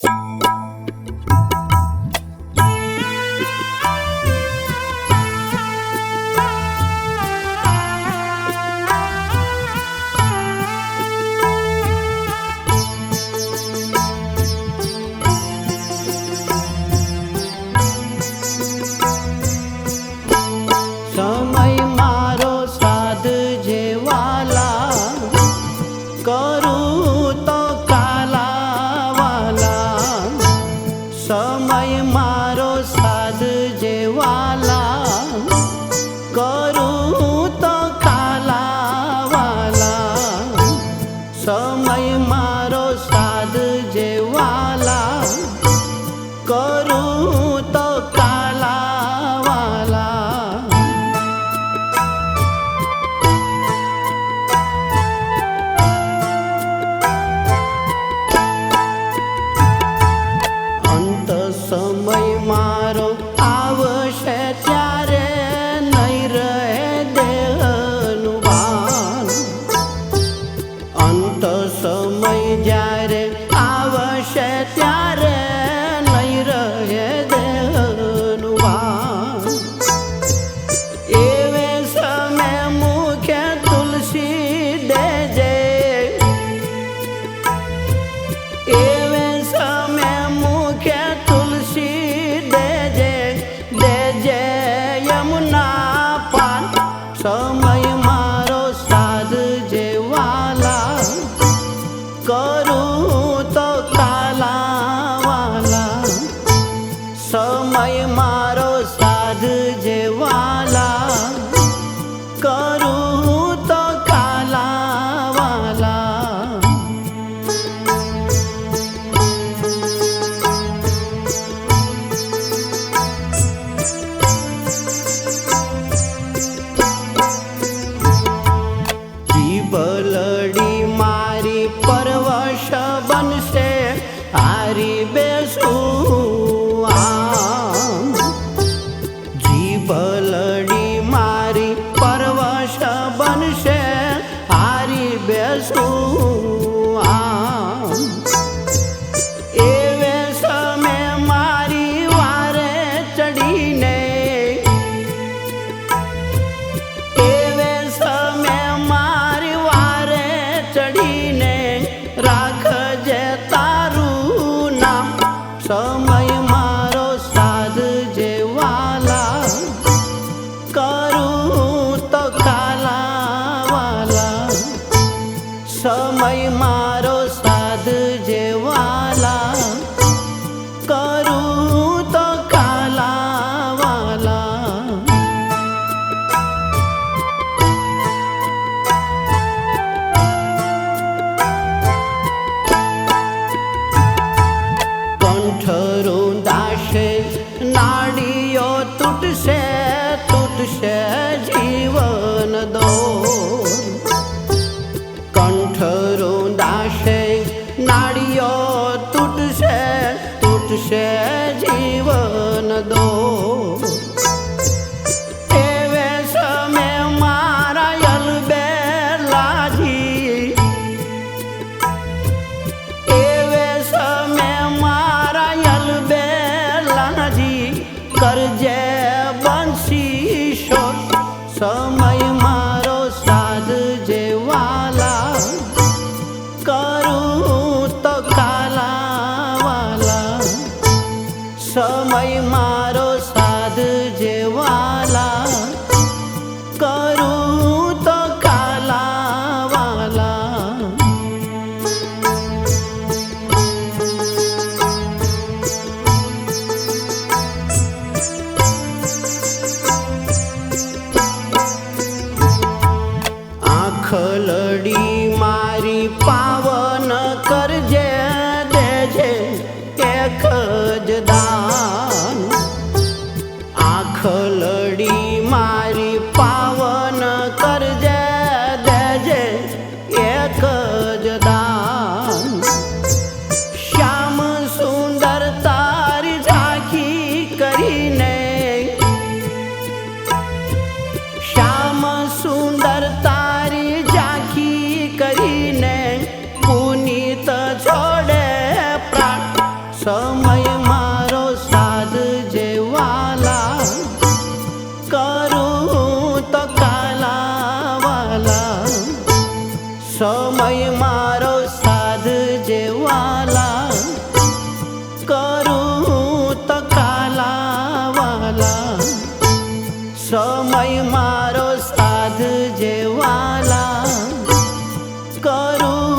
સમય મારો સાધ જેવાલા, કરું તો કાલાવાલા. સમય મારો સાધ જેવાલા, કરું તો કાલાવાલા. સમય મારો સાધ જેવાલા, કરું તો કાલાવાલા. અંત સમય મારો આવશે ત્યારે નહીં રહે દેહનું ભાન. અંત સમય જ્યારે આવશે ત્યારે નહીં રહે દેહનું ભાન. એવે સમય મુખે તુલસી દેજે, એવે સમય મુખે તુલસી દેજે, દેજે યમુના પાન. સમય મારો સાધ જેવાલા, કરું તો કાલાવાલા. સમય મારો સાધ જેવાલા, કરું તો કાલાવાલા. જીભલડી મારી પરવશ બનશે, હારી બેસું આમ. જીભલડી મારી પરવશ બનશે, હારી બેસું આમ. એવે સમય મારી વારે ચડીને, એવે સમય મારી વારે ચડીને, રાખજે તારું નામ. સમય મારો સાધ જેવાલા, કરું તો કાલાવાલા. સમય મારો સાધ જેવાલા, કરું તો કાલાવાલા. કંઠ રૂંધાશે, નાડીઓ તૂટશે, તૂટશે જીવન દોર. કંઠ રૂંધાશે, નાડીઓ તૂટશે, તૂટશે જીવન દોર. એવે સમય મારા યલબેલાજી, એવે સમય મારા યલબેલાજી, કરજે બંશી શોર. સમય મારો સાધ જેવાલા, કરું તો મારું